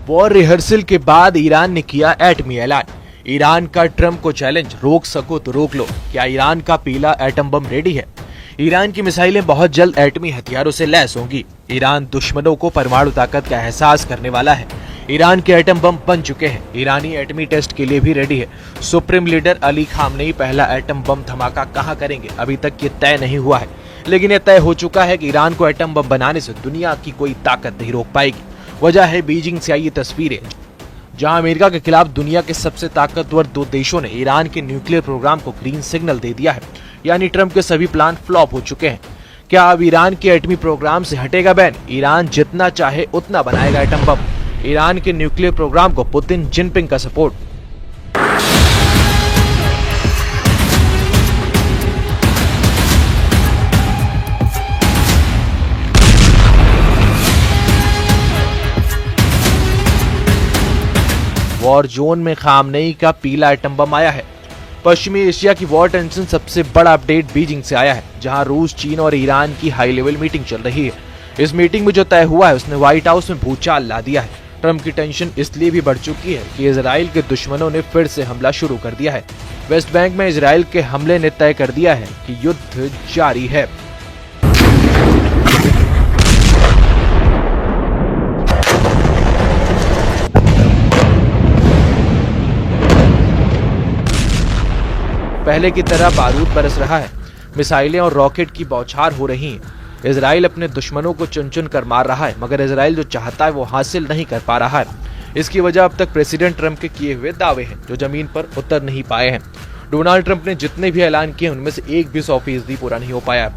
War rehearsal के बाद Iran ने किया एटमी ऐलान। ईरान का ट्रंप को चैलेंज, रोक सको तो रोक लो। क्या ईरान का पीला एटम बम रेडी है? ईरान की मिसाइलें बहुत जल्द एटमी हथियारों से लैस होंगी। ईरान दुश्मनों को परमाणु ताकत का एहसास करने वाला है। ईरान के एटम बम बन चुके हैं। ईरानी एटमी टेस्ट के लिए भी रेडी है। सुप्रीम लीडर अली खामनेई पहला एटम बम धमाका कहां करेंगे, अभी तक ये तय नहीं हुआ है, लेकिन यह तय हो चुका है कि ईरान को एटम बम बनाने से दुनिया की कोई ताकत नहीं रोक पाएगी। वजह है बीजिंग से आई ये तस्वीरें, जहां अमेरिका के खिलाफ दुनिया के सबसे ताकतवर दो देशों ने ईरान के न्यूक्लियर प्रोग्राम को ग्रीन सिग्नल दे दिया है। यानी ट्रंप के सभी प्लान फ्लॉप हो चुके हैं। क्या अब ईरान के एटमी प्रोग्राम से हटेगा बैन? ईरान जितना चाहे उतना बनाएगा एटम बम। ईरान के न्यूक्लियर प्रोग्राम को पुतिन जिनपिंग का सपोर्ट। वॉर जोन में खामनेई का पीला एटम बम आया है। पश्चिमी एशिया की वॉर टेंशन सबसे बड़ा अपडेट बीजिंग से आया है, जहां रूस, चीन और ईरान की हाई लेवल मीटिंग चल रही है। इस मीटिंग में जो तय हुआ है उसने व्हाइट हाउस में भूचाल ला दिया है। ट्रंप की टेंशन इसलिए भी बढ़ चुकी है कि इजराइल के दुश्मनों ने फिर से हमला शुरू कर दिया है। वेस्ट बैंक में इजराइल के हमले ने तय कर दिया है कि युद्ध जारी है। पहले की तरह बारूद बरस रहा है, मिसाइलें और रॉकेट की बौछार हो रही हैं। इजराइल अपने दुश्मनों को चुन चुन कर मार रहा है, मगर इजराइल जो चाहता है वो हासिल नहीं कर पा रहा है। इसकी वजह अब तक प्रेसिडेंट ट्रंप के किए हुए दावे हैं, जो जमीन पर उतर नहीं पाए हैं। डोनाल्ड ट्रंप ने जितने भी ऐलान किए उनमें से एक भी 100% पूरा नहीं हो पाया।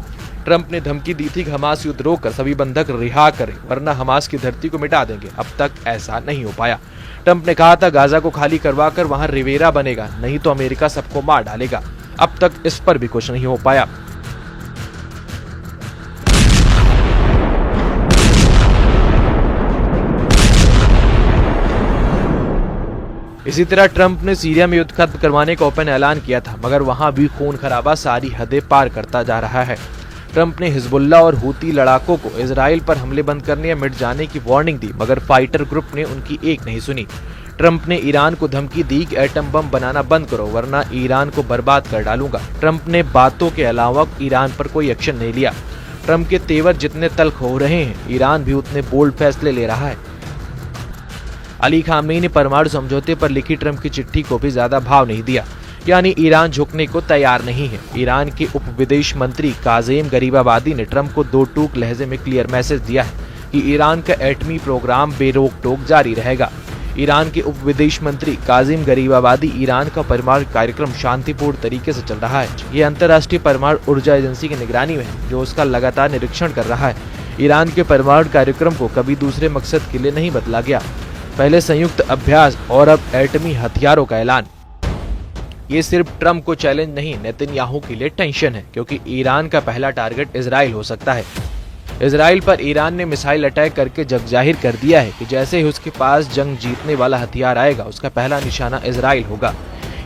ट्रंप ने धमकी दी थी कि हमास युद्ध रोककर सभी बंधक रिहा करें, वरना हमास की धरती को मिटा देंगे। अब तक ऐसा नहीं हो पाया। ट्रंप ने कहा था गाजा को खाली करवाकर वहां रिवेरा बनेगा, नहीं तो अमेरिका सबको मार डालेगा। अब तक इस पर भी कुछ नहीं हो पाया। इसी तरह ट्रंप ने सीरिया में युद्ध खत्म करवाने का ओपन ऐलान किया था, मगर वहां भी खून खराबा सारी हदें पार करता जा रहा है। ट्रंप ने हिजबुल्ला और हूती लड़ाकों को इजराइल पर हमले बंद करने या मिट जाने की वार्निंग दी, मगर फाइटर ग्रुप ने उनकी एक नहीं सुनी। ट्रंप ने ईरान को धमकी दी कि एटम बम बनाना बंद करो, वरना ईरान को बर्बाद कर डालूंगा। ट्रंप ने बातों के अलावा ईरान पर कोई एक्शन नहीं लिया। ट्रंप के तेवर जितने तल्ख हो रहे हैं, ईरान भी उतने बोल्ड फैसले ले रहा है। अली खामनेई ने परमाणु समझौते पर लिखी ट्रंप की चिट्ठी को भी ज्यादा भाव नहीं दिया, यानी ईरान झुकने को तैयार नहीं है। ईरान के उप विदेश मंत्री काज़ेम गरीबाबादी ने ट्रंप को दो टूक लहजे में क्लियर मैसेज दिया है कि ईरान का एटमी प्रोग्राम बेरोक टोक जारी रहेगा। ईरान के उप विदेश मंत्री काज़ेम गरीबाबादी, ईरान का परमाणु कार्यक्रम शांतिपूर्ण तरीके से चल रहा है। ये अंतर्राष्ट्रीय परमाणु ऊर्जा एजेंसी की निगरानी में है, जो उसका लगातार निरीक्षण कर रहा है। ईरान के परमाणु कार्यक्रम को कभी दूसरे मकसद के लिए नहीं बदला गया। पहले संयुक्त अभ्यास और अब एटमी हथियारों का ऐलान। ये सिर्फ ट्रंप को चैलेंज नहीं, नेतन्याहू के लिए टेंशन है, क्योंकि ईरान का पहला टारगेट इजराइल हो सकता है। इजराइल पर ईरान ने मिसाइल अटैक करके जग जाहिर कर दिया है कि जैसे ही उसके पास जंग जीतने वाला हथियार आएगा, उसका पहला निशाना इजराइल होगा।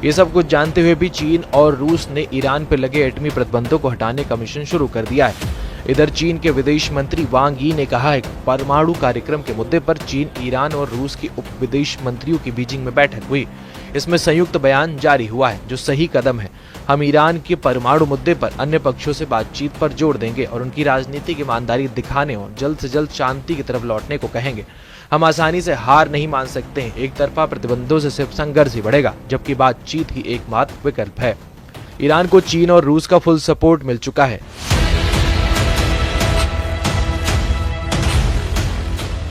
ये सब कुछ जानते हुए भी चीन और रूस ने ईरान पर लगे एटमी प्रतिबंधों को हटाने का मिशन शुरू कर दिया है। इधर चीन के विदेश मंत्री वांग यी ने कहा है कि परमाणु कार्यक्रम के मुद्दे पर चीन, ईरान और रूस के उप विदेश मंत्रियों की बीजिंग में बैठक हुई। इसमें संयुक्त बयान जारी हुआ है, जो सही कदम है। हम ईरान के परमाणु मुद्दे पर अन्य पक्षों से बातचीत पर जोर देंगे और उनकी राजनीतिक ईमानदारी दिखाने और जल्द से जल्द शांति की तरफ लौटने को कहेंगे। हम आसानी से हार नहीं मान सकते हैं। एक तरफा प्रतिबंधों से सिर्फ संघर्ष ही बढ़ेगा, जबकि बातचीत ही एकमात्र विकल्प है। ईरान को चीन और रूस का फुल सपोर्ट मिल चुका है।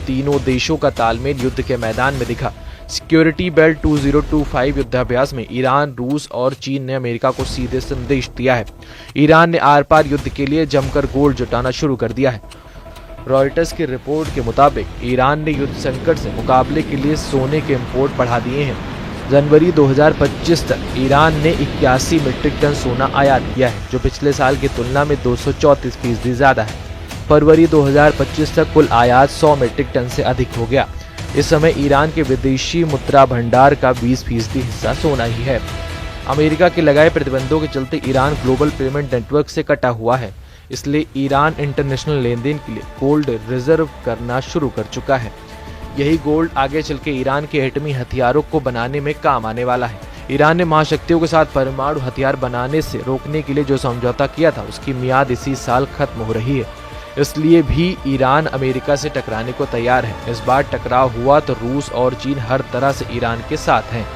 तीनों देशों का तालमेल युद्ध के मैदान में दिखा। सिक्योरिटी बेल्ट 2025 युद्धाभ्यास में ईरान, रूस और चीन ने अमेरिका को सीधे संदेश दिया है। ईरान ने आर पार युद्ध के लिए जमकर गोल्ड जुटाना शुरू कर दिया है। रॉयटर्स की रिपोर्ट के मुताबिक ईरान ने युद्ध संकट से मुकाबले के लिए सोने के इंपोर्ट बढ़ा दिए हैं। जनवरी 2025 तक ईरान ने 81 मीट्रिक टन सोना आयात किया है, जो पिछले साल की तुलना में 234% ज्यादा है। फरवरी 2025 तक कुल आयात 100 मीट्रिक टन से अधिक हो गया। इस समय ईरान के विदेशी मुद्रा भंडार का 20% हिस्सा सोना ही है। अमेरिका के लगाए प्रतिबंधों के चलते ईरान ग्लोबल पेमेंट नेटवर्क से कटा हुआ है, इसलिए ईरान इंटरनेशनल लेन देन के लिए गोल्ड रिजर्व करना शुरू कर चुका है। यही गोल्ड आगे चल के ईरान के एटमी हथियारों को बनाने में काम आने वाला है। ईरान ने महाशक्तियों के साथ परमाणु हथियार बनाने से रोकने के लिए जो समझौता किया था उसकी मियाद इसी साल खत्म हो रही है। इसलिए भी ईरान अमेरिका से टकराने को तैयार है। इस बार टकराव हुआ तो रूस और चीन हर तरह से ईरान के साथ हैं।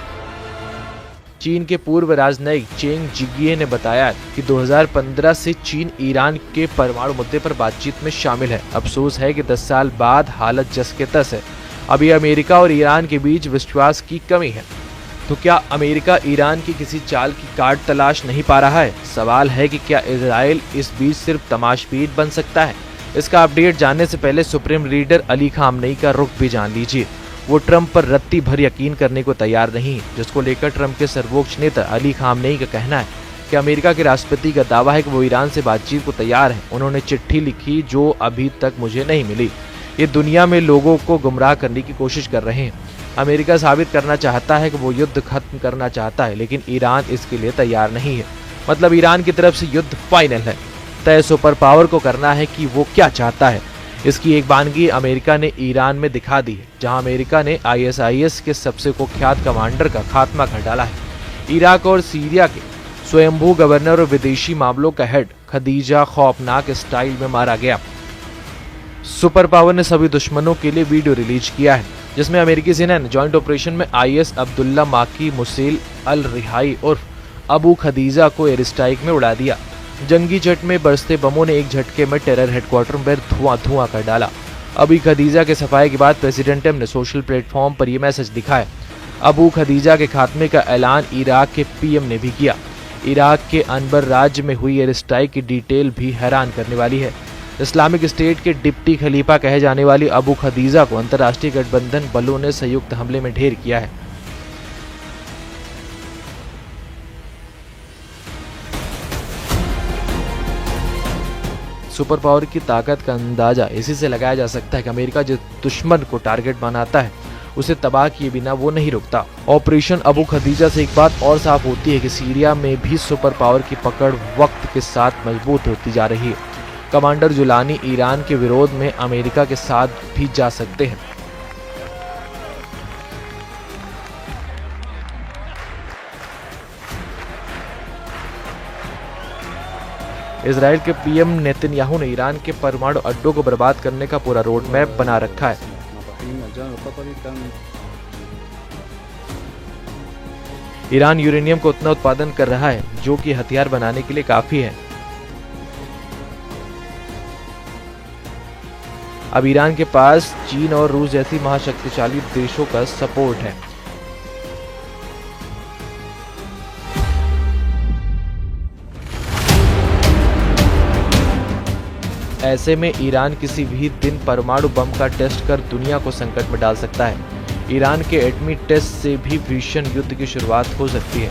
चीन के पूर्व राजनयिक चेंग जिगिए ने बताया कि 2015 से चीन ईरान के परमाणु मुद्दे पर बातचीत में शामिल है। अफसोस है कि 10 साल बाद हालत जस के तस है। अभी अमेरिका और ईरान के बीच विश्वास की कमी है। तो क्या अमेरिका ईरान की किसी चाल की काट तलाश नहीं पा रहा है? सवाल है कि क्या इजराइल इस बीच सिर्फ तमाशबीन बन सकता है? इसका अपडेट जानने से पहले सुप्रीम लीडर अली खामनेई का रुख भी जान लीजिए। वो ट्रंप पर रत्ती भर यकीन करने को तैयार नहीं है, जिसको लेकर ट्रंप के सर्वोच्च नेता अली खामनेई का कहना है कि अमेरिका के राष्ट्रपति का दावा है कि वो ईरान से बातचीत को तैयार है। उन्होंने चिट्ठी लिखी जो अभी तक मुझे नहीं मिली। ये दुनिया में लोगों को गुमराह करने की कोशिश कर रहे हैं। अमेरिका साबित करना चाहता है कि वो युद्ध खत्म करना चाहता है, लेकिन ईरान इसके लिए तैयार नहीं है। मतलब ईरान की तरफ से युद्ध फाइनल है। तय सुपर पावर को करना है कि वो क्या चाहता है। इसकी एक वानगी अमेरिका ने ईरान में दिखा दी है, जहां अमेरिका ने ISIS के सबसे कुख्यात कमांडर का खात्मा कर डाला है। इराक और सीरिया के स्वयंभू गवर्नर और विदेशी मामलों का हेड खदीजा खौफनाक स्टाइल में मारा गया। सुपर पावर ने सभी दुश्मनों के लिए वीडियो रिलीज किया है, जिसमें अमेरिकी सेना ने जॉइंट ऑपरेशन में IS अब्दुल्ला माकी मुसेल अल रिहाई उर्फ अबू खदीजा को एयर स्ट्राइक में उड़ा दिया। जंगी जेट में बरसते बमों ने एक झटके में टेरर हेडक्वार्टर में धुआं कर डाला। अबू खदीजा के सफाई के बाद प्रेसिडेंट ट्रंप ने सोशल प्लेटफॉर्म पर यह मैसेज दिखाया। अबू खदीजा के खात्मे का ऐलान इराक के PM ने भी किया। इराक के अनबर राज्य में हुई एयर स्ट्राइक की डिटेल भी हैरान करने वाली है। इस्लामिक स्टेट के डिप्टी खलीफा कहे जाने वाली अबू खदीजा को अंतर्राष्ट्रीय गठबंधन बलों ने संयुक्त हमले में ढेर किया है। सुपर पावर की ताकत का अंदाजा इसी से लगाया जा सकता है कि अमेरिका जिस दुश्मन को टारगेट बनाता है उसे तबाह किए बिना वो नहीं रुकता। ऑपरेशन अबू खदीजा से एक बात और साफ होती है कि सीरिया में भी सुपर पावर की पकड़ वक्त के साथ मजबूत होती जा रही है। कमांडर जुलानी ईरान के विरोध में अमेरिका के साथ भी जा सकते हैं। इजराइल के PM नेतन्याहू ने ईरान के परमाणु अड्डों को बर्बाद करने का पूरा रोड मैप बना रखा है। ईरान यूरेनियम को उतना उत्पादन कर रहा है जो कि हथियार बनाने के लिए काफी है। अब ईरान के पास चीन और रूस जैसी महाशक्तिशाली देशों का सपोर्ट है। ऐसे में ईरान किसी भी दिन परमाणु बम का टेस्ट कर दुनिया को संकट में डाल सकता है। ईरान के एटमी टेस्ट से भी भीषण युद्ध की शुरुआत हो सकती है।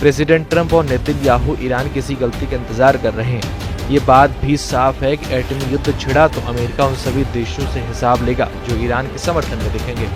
प्रेसिडेंट ट्रंप और नेतन्याहू ईरान किसी गलती का इंतजार कर रहे हैं। ये बात भी साफ है कि एटमी युद्ध छिड़ा तो अमेरिका उन सभी देशों से हिसाब लेगा जो ईरान के समर्थन में दिखेंगे।